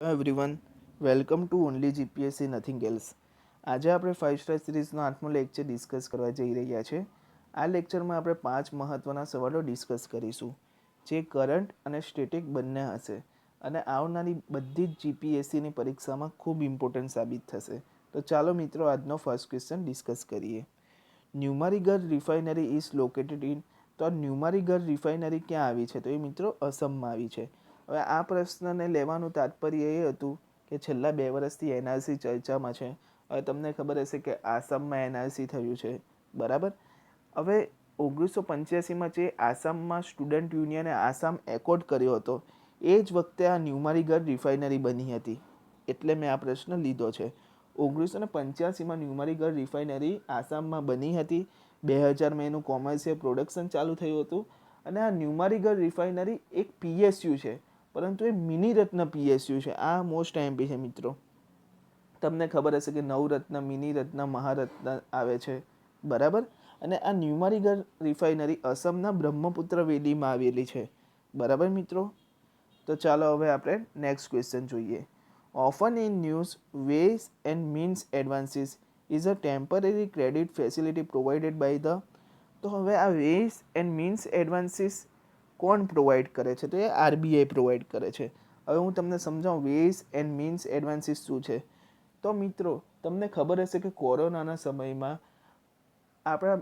Everyone, welcome to only GPSC nothing else. આજે આપણે 5 star સિરીઝનો 8મો lecture discuss કરવા જઈ રહ્યા છે. આ લેક્ચરમાં આપણે 5 મહત્ત્વના સવાલો ડિસ્કસ કરીશું, જે કરંટ અને સ્ટેટિક બંને હશે અને આવનારી બધી જ જીપીએસસીની પરીક્ષામાં ખૂબ ઇમ્પોર્ટન્ટ સાબિત થશે. તો ચાલો મિત્રો, આજનો ફર્સ્ટ ક્વેશ્ચન ડિસ્કસ કરીએ. ન્યુમારીગર રિફાઇનરી ઇઝ લોકેટેડ ઇન. તો આ ન્યુમારીગર રિફાઇનરી ક્યાં આવી છે? તો એ મિત્રો અસમમાં આવી છે. હવે આ પ્રશ્નને લેવાનું તાત્પર્ય એ હતું કે છેલ્લા 2 વર્ષથી એનઆરસી ચર્ચામાં છે. હવે તમને ખબર હશે કે આસામમાં એનઆરસી થયું છે, બરાબર. હવે 1985માં જે આસામમાં સ્ટુડન્ટ યુનિયને આસામ એકોર્ડ કર્યો હતો, એ જ વખતે આ ન્યુમારીગર રિફાઇનરી બની હતી. એટલે મેં આ પ્રશ્ન લીધો છે. 1985માં ન્યુમારીગર રિફાઇનરી આસામમાં બની હતી. 2000માં એનું કોમર્શિયલ પ્રોડક્શન ચાલુ થયું હતું. અને આ ન્યુમારીગર રિફાઇનરી એક પીએસયુ છે, પરંતુ એ મિની રત્ન પીએસયુ છે. આ મોસ્ટ એમપી છે મિત્રો. તમને ખબર હશે કે નવરત્ન, મિની રત્ન, મહારત્ન આવે છે, બરાબર. અને આ ન્યુમારીગર રિફાઇનરી અસમના બ્રહ્મપુત્ર વેલીમાં આવેલી છે, બરાબર મિત્રો. તો ચાલો હવે આપણે નેક્સ્ટ ક્વેશ્ચન જોઈએ. Often in news, ways and means advances is a temporary credit facility provided by the. તો હવે આ વેઝ એન્ડ મીન્સ એડવાન્સીસ કોણ પ્રોવાઈડ કરે છે? તો એ આરબીઆઈ પ્રોવાઈડ કરે છે. હવે હું તમને સમજાવું વેઝ એન્ડ મીન્સ એડવાન્સીસ શું છે. તો મિત્રો, તમને ખબર હશે કે કોરોનાના સમયમાં આપણા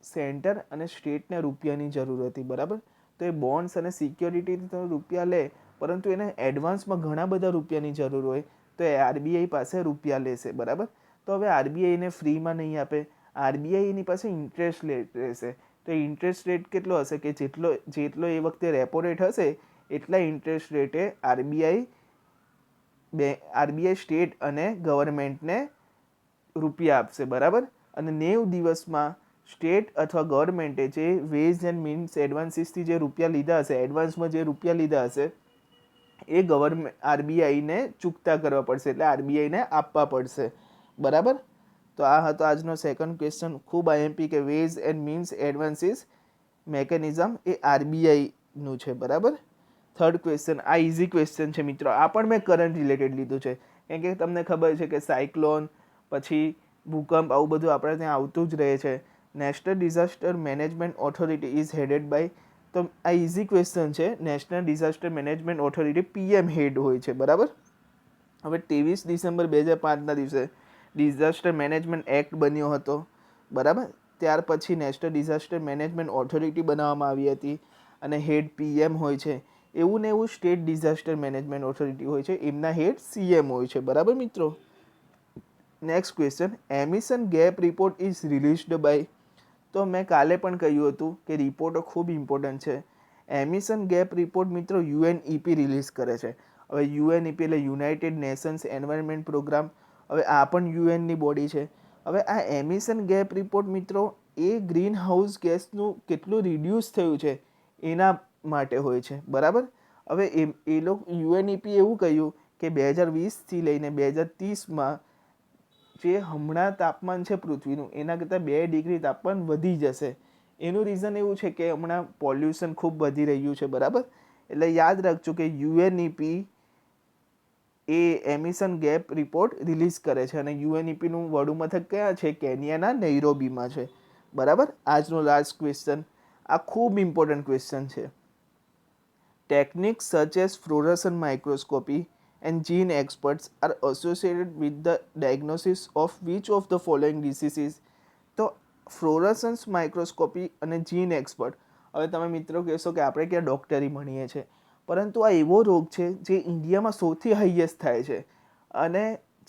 સેન્ટર અને સ્ટેટને રૂપિયાની જરૂર હતી, બરાબર. તો એ બોન્ડ્સ અને સિક્યોરિટી તો રૂપિયા લે, પરંતુ એને એડવાન્સમાં ઘણા બધા રૂપિયાની જરૂર હોય, તો એ આરબીઆઈ પાસે રૂપિયા લેશે, બરાબર. તો હવે આરબીઆઈને ફ્રીમાં નહીં આપે, આરબીઆઈ એની પાસે ઇન્ટરેસ્ટ રહેશે. તો ઇન્ટરેસ્ટ રેટ કેટલો હશે કે જેટલો એ વખતે રેપો રેટ હશે, એટલા ઇન્ટરેસ્ટ રેટે આરબીઆઈ સ્ટેટ અને ગવર્મેન્ટને રૂપિયા આપશે, બરાબર. અને 90 દિવસમાં સ્ટેટ અથવા ગવર્મેન્ટે જે વેઝ એન્ડ મીન્સ એડવાન્સીસથી જે રૂપિયા લીધા હશે, એડવાન્સમાં જે રૂપિયા લીધા હશે, એ આરબીઆઈને ચૂકતા કરવા પડશે, એટલે આરબીઆઈને આપવા પડશે, બરાબર. તો આ હતો આજનો સેકન્ડ ક્વેશ્ચન. ખૂબ આઈએમપી કે ways and means advances mechanism એ આરબીઆઈનું છે, બરાબર. થર્ડ ક્વેશ્ચન, આ ઇઝી ક્વેશ્ચન છે મિત્રો. આ પણ મેં કરંટ રિલેટેડ લીધું છે, કેમ કે તમને ખબર છે કે સાયક્લોન પછી ભૂકંપ આવું બધું આપણે ત્યાં આવતું જ રહે છે. National disaster management authority is headed by. તો આ ઇઝી ક્વેશ્ચન છે. National disaster management authority PM head હોય છે, બરાબર. હવે 23 ડિસેમ્બર 2005ના દિવસે ડિઝાસ્ટર મેનેજમેન્ટ એક્ટ બન્યો હતો, બરાબર. ત્યાર પછી નેશનલ ડિઝાસ્ટર મેનેજમેન્ટ ઓથોરિટી બનાવવામાં આવી હતી અને હેડ પીએમ હોય છે. એવું ને એવું સ્ટેટ ડિઝાસ્ટર મેનેજમેન્ટ ઓથોરિટી હોય છે, એમના હેડ સીએમ હોય છે, બરાબર મિત્રો. Next question, emission gap report is released by. તો મેં કાલે પણ કહ્યું હતું કે રિપોર્ટો ખૂબ ઇમ્પોર્ટન્ટ છે. એમિશન ગેપ રિપોર્ટ મિત્રો યુએનઈપી રિલીઝ કરે છે. હવે યુએનઈપી એટલે યુનાઇટેડ નેશન્સ એન્વાયરમેન્ટ પ્રોગ્રામ. હવે આ પણ યુએનની બોડી છે. હવે આ એમિશન ગેપ રિપોર્ટ મિત્રો એ ગ્રીન હાઉસ ગેસનું કેટલું રિડ્યુસ થયું છે એના માટે હોય છે, બરાબર. હવે યુએનઈપી એવું કહ્યું કે 2020થી લઈને 2030માં જે હમણાં તાપમાન છે પૃથ્વીનું, એના કરતાં 2 ડિગ્રી તાપમાન વધી જશે. એનું રીઝન એવું છે કે હમણાં પોલ્યુશન ખૂબ વધી રહ્યું છે, બરાબર. એટલે યાદ રાખજો કે યુએનઈપી એ એમિશન ગેપ રિપોર્ટ રિલીઝ કરે છે અને યુએનઈપીનું વડું મથક ક્યાં છે? કેન્યાના નૈરોબીમાં છે, બરાબર. આજનો લાસ્ટ ક્વેશ્ચન, આ ખૂબ ઇમ્પોર્ટન્ટ ક્વેશ્ચન છે. Techniques such as fluorescent microscopy and gene experts are associated with the diagnosis of which of the following diseases. તો ફ્લોરોસન્સ માઇક્રોસ્કોપી અને જીન એક્સપર્ટ. હવે તમે મિત્રો કહેશો કે આપણે ક્યાં ડૉક્ટરી ભણીએ છીએ, પરંતુ આ એવો રોગ છે જે ઇન્ડિયામાં સૌથી હાઈએસ્ટ થાય છે. અને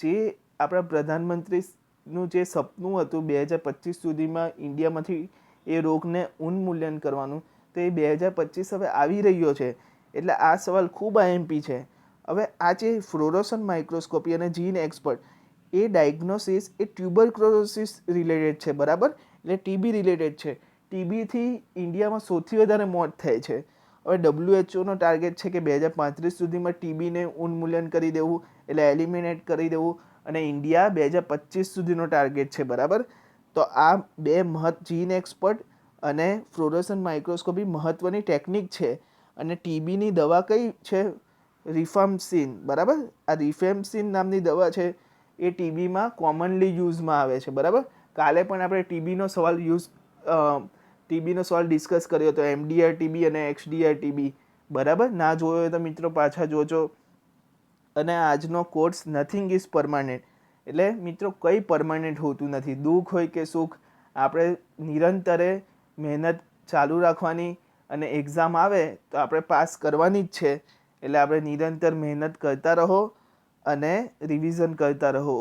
જે આપણા પ્રધાનમંત્રીનું જે સપનું હતું 2025 સુધીમાં ઇન્ડિયામાંથી એ રોગને ઉન્મૂલન કરવાનું, તો એ 2025 હવે આવી રહ્યો છે. એટલે આ સવાલ ખૂબ આઈએમપી છે. હવે આ જે ફ્લોરોસન્ટ માઇક્રોસ્કોપી અને જીન એક્સપર્ટ, એ ડાયગ્નોસિસ એ ટ્યુબરક્લોસિસ રિલેટેડ છે, બરાબર. એટલે ટીબી રિલેટેડ છે. ટીબીથી ઇન્ડિયામાં સૌથી વધારે મોત થાય છે. હવે WHO ટાર્ગેટ છે કે 2035 સુધીમાં ટીબીને ઉન્મૂલન કરી દેવું, એટલે એલિમિનેટ કરી દેવું, અને ઇન્ડિયા 2025 સુધીનો ટાર્ગેટ છે, બરાબર. તો આ બે જીન એક્સપર્ટ અને ફ્લોરોસન્ટ માઇક્રોસ્કોપી મહત્ત્વની ટેકનિક છે. અને ટીબીની દવા કઈ છે? રિફેમ્પસિન, બરાબર. આ રિફેમ્પસિન નામની દવા છે એ ટીબીમાં કોમનલી યુઝમાં આવે છે, બરાબર. કાલે પણ આપણે ટીબીનો સવાલ ડિસ્કસ કર્યો હતો, એમડીઆર ટીબી અને એક્સડીઆર ટીબી, બરાબર. ના જોયો હોય તો મિત્રો પાછા જોજો. અને આજનો કોર્સ નથિંગ ઇઝ પરમાનન્ટ, એટલે મિત્રો કંઈ પરમાનન્ટ હોતું નથી. દુઃખ હોય કે સુખ, આપણે નિરંતરે મહેનત ચાલુ રાખવાની, અને એક્ઝામ આવે તો આપણે પાસ કરવાની જ છે. એટલે આપણે નિરંતર મહેનત કરતા રહો અને રિવિઝન કરતા રહો.